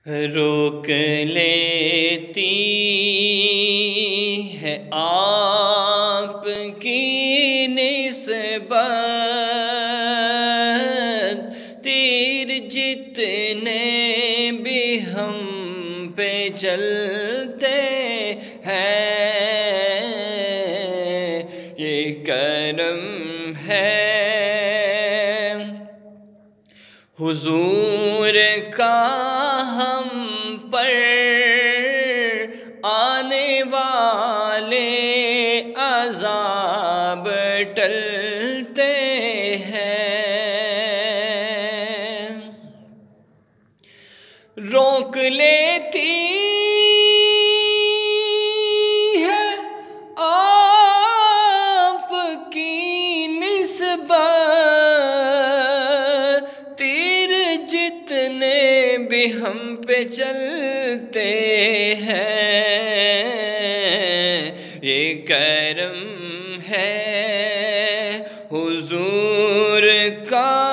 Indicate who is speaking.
Speaker 1: روک لیتی ہے آپ کی نسبت تیر جتنے بھی ہم پہ چلتے ہیں، یہ کرم ہے حضور کا ہم پر آنے والے عذاب ٹلتے ہیں۔ روک لیتی ہے آپ کی نسبت جتنے بھی ہم پہ چلتے ہیں، یہ کرم ہے حضور کا